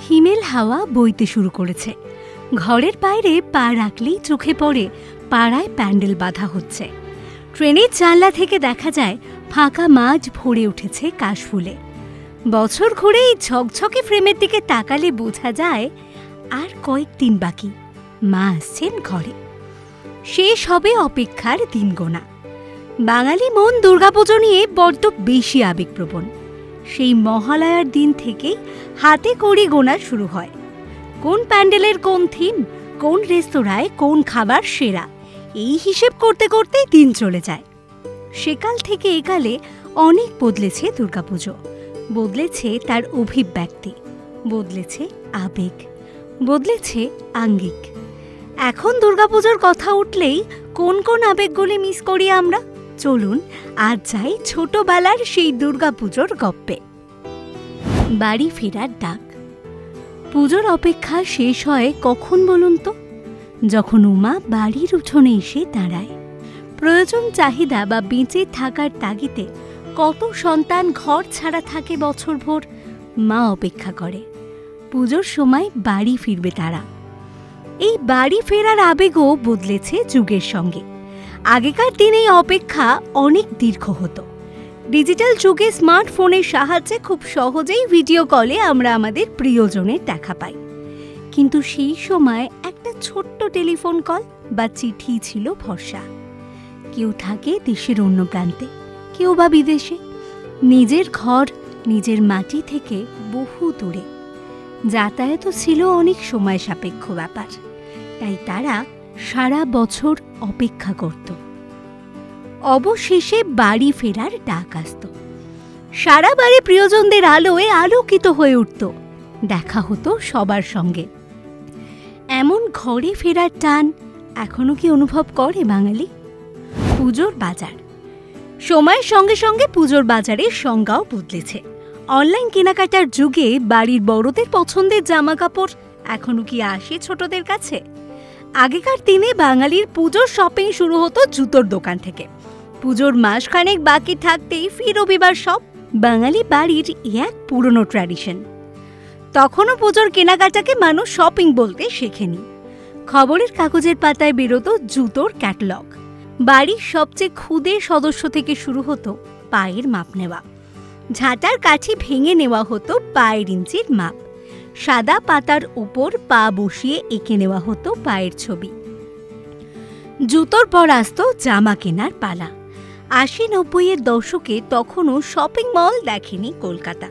হিমেল হাওয়া বইতে শুরু করেছে। ঘরের বাইরে পা রাখলেই চোখে পড়ে পাড়ায় প্যান্ডেল বাঁধা হচ্ছে। ট্রেনের জানলা থেকে দেখা যায় ফাঁকা মাঠ ভরে উঠেছে কাশফুলে। বছর ঘুরে এই ঝকঝকে ফ্রেমের দিকে তাকালে বোঝা যায় আর কয়েকদিন বাকি, মা আসছেন ঘরে। শেষ হবে অপেক্ষার দিন গোনা। বাঙালি মন দুর্গাপুজো নিয়ে বড্ড বেশি আবেগপ্রবণ। সেই মহালয়ার দিন থেকেই হাতে কড়ি গোনা শুরু হয়। কোন প্যান্ডেলের কোন থিম, কোন রেস্তোরাঁয় কোন খাবার সেরা, এই হিসেব করতে করতেই দিন চলে যায়। সেকাল থেকে একালে অনেক বদলেছে দুর্গাপুজো। বদলেছে তার অভিব্যক্তি, বদলেছে আবেগ, বদলেছে আঙ্গিক। এখন দুর্গাপুজোর কথা উঠলেই কোন কোন আবেগগুলি মিস করি আমরা? চলুন আজ যাই ছোটবেলার সেই দুর্গাপুজোর গপ্পে। বাড়ি ফেরার ডাক। পুজোর অপেক্ষা শেষ হয় কখন বলুন তো? যখন উমা বাড়ির উঠোনে এসে দাঁড়ায়। প্রয়োজন চাহিদা বা বেঁচে থাকার তাগিদে কত সন্তান ঘর ছাড়া থাকে বছরভর। মা অপেক্ষা করে পুজোর সময় বাড়ি ফিরবে তারা। এই বাড়ি ফেরার আবেগও বদলেছে যুগের সঙ্গে। আগেকার দিনে অপেক্ষা অনেক দীর্ঘ হতো। ডিজিটাল যুগে স্মার্টফোনের সাহায্যে খুব সহজেই ভিডিও কলে আমরা আমাদের প্রিয়জনের দেখা পাই। কিন্তু সেই সময় একটা ছোট্ট টেলিফোন কল বা চিঠি ছিল ভরসা। কেউ থাকে দেশের অন্য প্রান্তে, কেউ বা বিদেশে, নিজের ঘর নিজের মাটি থেকে বহু দূরে। যাতায়াত ছিল অনেক সময় সাপেক্ষ ব্যাপার, তাই তারা সারা বছর অপেক্ষা করত। অবশেষে বাড়ি ফেরার ডাক আসত। সারা বাড়ি প্রিয়জনদের আলোয় আলোকিত হয়ে উঠত। দেখা হতো সবার সঙ্গে। এমন ঘরে ফেরার টান এখনো কি অনুভব করে বাঙালি? পুজোর বাজার। সময়ের সঙ্গে সঙ্গে পুজোর বাজারের সংজ্ঞাও বদলেছে। অনলাইন কেনাকাটার যুগে বাড়ির বড়দের পছন্দের জামা কাপড় এখনো কি আসে ছোটদের কাছে? আগেকার দিনে বাঙালির পুজোর শপিং শুরু হতো জুতোর দোকান থেকে। পুজোর মাসখানেক বাকি থাকতেই ফি রবিবার শপ বাঙালি বাড়ির এক পুরনো ট্র্যাডিশন। তখনও পুজোর কেনাকাটাকে মানুষ শপিং বলতে শেখেনি। খবরের কাগজের পাতায় বেরোতো জুতোর ক্যাটালগ। বাড়ির সবচেয়ে ক্ষুদে সদস্য থেকে শুরু হতো পায়ের মাপ নেওয়া। ঝাঁটার কাঠি ভেঙে নেওয়া হতো পায়ের ইঞ্চির মাপ। সাদা পাতার উপর পা বসিয়ে এঁকে নেওয়া হতো পায়ের ছবি। জুতোর পর আসতো জামা কেনার পালা। ৮০-৯০-এর দশকে তখনও শপিং মল দেখেনি কলকাতা।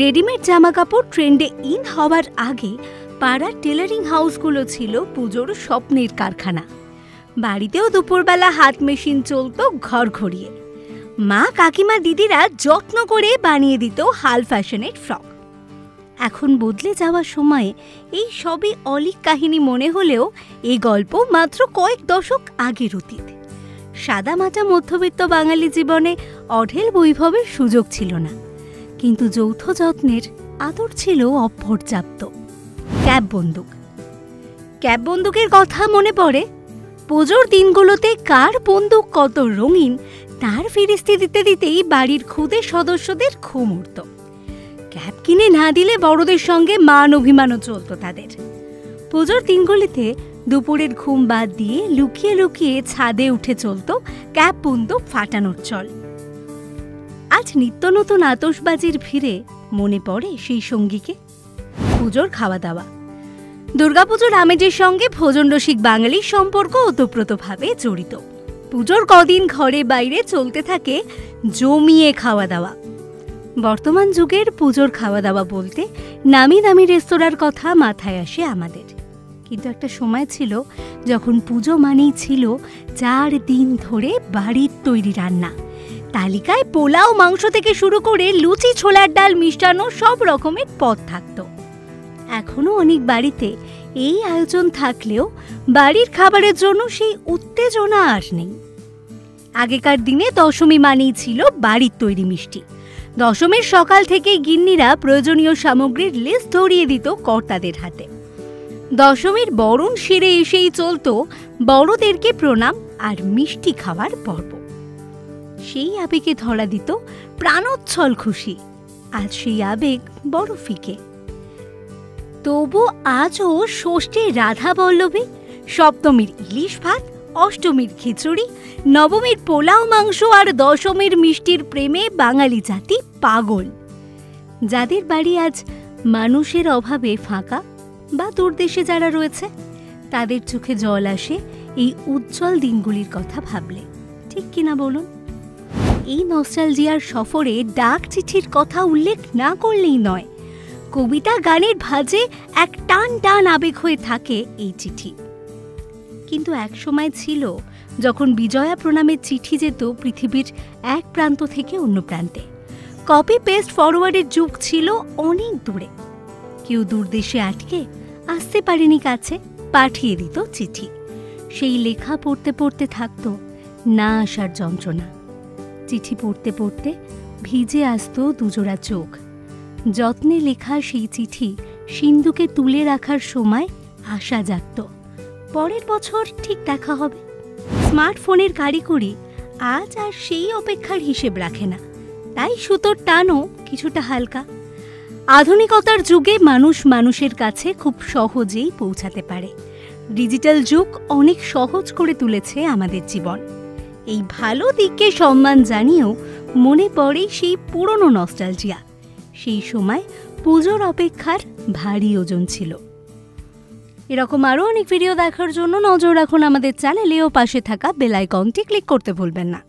রেডিমেড জামা কাপড় ট্রেন্ডে ইন হওয়ার আগে পাড়ার টেলারিং হাউসগুলো ছিল পুজোর স্বপ্নের কারখানা। বাড়িতেও দুপুরবেলা হাত মেশিন চলত ঘর ঘড়িয়ে। মা কাকিমা দিদিরা যত্ন করে বানিয়ে দিত হাল ফ্যাশনের ফ্রক। এখন বদলে যাওয়ার সময়ে এই সবই অলীক কাহিনী মনে হলেও এই গল্প মাত্র কয়েক দশক আগের অতীত। সাদামাটা মধ্যবিত্ত বাঙালি জীবনে অঢেল বৈভবের সুযোগ ছিল না, কিন্তু যৌথ যত্নের আদর ছিল অপর্যাপ্ত। ক্যাব বন্দুক। ক্যাব বন্দুকের কথা মনে পড়ে। পুজোর দিনগুলোতে কার বন্দুক কত রঙিন তার ফিরিস্তি দিতে দিতেই বাড়ির ক্ষুদে সদস্যদের ঘুম উঠত। ক্যাব কিনে না দিলে বড়দের সঙ্গে মান অভিমানও চলত তাদের। পুজোর দিনগুলিতে দুপুরের ঘুম বাদ দিয়ে লুকিয়ে লুকিয়ে ছাদে উঠে চলত ক্যাব বন্দুক ফাটানোর চল। আজ নিত্য নতুন আতশবাজির ভিড়ে মনে পড়ে সেই সঙ্গীকে। পুজোর খাওয়া দাওয়া। দুর্গাপুজোর আমেজের সঙ্গে ভোজন রসিক বাঙালির সম্পর্ক ওতপ্রোতভাবে জড়িত। পুজোর কদিন ঘরে বাইরে চলতে থাকে জমিয়ে খাওয়া দাওয়া। বর্তমান যুগের পুজোর খাওয়া দাওয়া বলতে নামি দামি রেস্তোরাঁর কথা মাথায় আসে আমাদের। কিন্তু একটা সময় ছিল যখন পুজো মানেই ছিল ৪ দিন ধরে বাড়ির তৈরি রান্না। তালিকায় পোলাও মাংস থেকে শুরু করে লুচি, ছোলার ডাল, মিষ্টান্ন সব রকমের পদ থাকত। এখনো অনেক বাড়িতে এই আয়োজন থাকলেও বাড়ির খাবারের জন্য সেই উত্তেজনা আর নেই। আগেকার দিনে দশমী মানেই ছিল বাড়ির তৈরি মিষ্টি। দশমীর সকাল থেকেই গিন্নিরা প্রয়োজনীয় সামগ্রীর লিস্ট ধরিয়ে দিত কর্তাদের হাতে। দশমীর বরণ সেরে এসেই চলত বড়দেরকে প্রণাম আর মিষ্টি খাওয়ার পর্ব। সেই আবেগে ধরা দিত প্রাণোচ্ছল খুশি। আজ সেই আবেগ বড় ফিকে। তবু আজও ষষ্ঠীর রাধা বল্লভী, সপ্তমীর ইলিশ ভাত, অষ্টমীর খিচুড়ি, নবমীর পোলাও মাংস আর দশমীর মিষ্টির প্রেমে বাঙালি জাতি পাগল। যাদের বাড়ি আজ মানুষের অভাবে ফাঁকা বা দূরদেশে যারা রয়েছে, তাদের চোখে জল আসে এই উজ্জ্বল দিনগুলির কথা ভাবলে, ঠিক কিনা বলুন? এই নস্টালজিয়ার সফরে ডাক চিঠির কথা উল্লেখ না করলেই নয়। কবিতা গানের ভাঁজে এক টান টান আবেগ হয়ে থাকে এই চিঠি। কিন্তু এক সময় ছিল যখন বিজয়া প্রণামের চিঠি যেত পৃথিবীর এক প্রান্ত থেকে অন্য প্রান্তে। কপি পেস্ট ফরওয়ার্ডের যুগ ছিল অনেক দূরে। কেউ দূরদেশে আটকে আসতে পারেনি কাছে, পাঠিয়ে দিত চিঠি। সেই লেখা পড়তে পড়তে থাকতো না আসার যন্ত্রণা। চিঠি পড়তে পড়তে ভিজে আসতো দুজোড়া চোখ। যত্নে লেখা সেই চিঠি সিন্ধুকে তুলে রাখার সময় আশা জাগত, পরের বছর ঠিক দেখা হবে। স্মার্টফোনের কারিগরি আজ আর সেই অপেক্ষার হিসেব রাখে না, তাই সুতোর টানও কিছুটা হালকা। আধুনিকতার যুগে মানুষ মানুষের কাছে খুব সহজেই পৌঁছাতে পারে। ডিজিটাল যুগ অনেক সহজ করে তুলেছে আমাদের জীবন। এই ভালো দিককে সম্মান জানিয়েও মনে পড়ে সেই পুরনো নস্টালজিয়া। সেই সময় পুজোর অপেক্ষার ভারী ওজন ছিল। এরকম আরও অনেক ভিডিও দেখার জন্য নজর রাখুন আমাদের চ্যানেলে ও পাশে থাকা বেল আইকনটি ক্লিক করতে ভুলবেন না।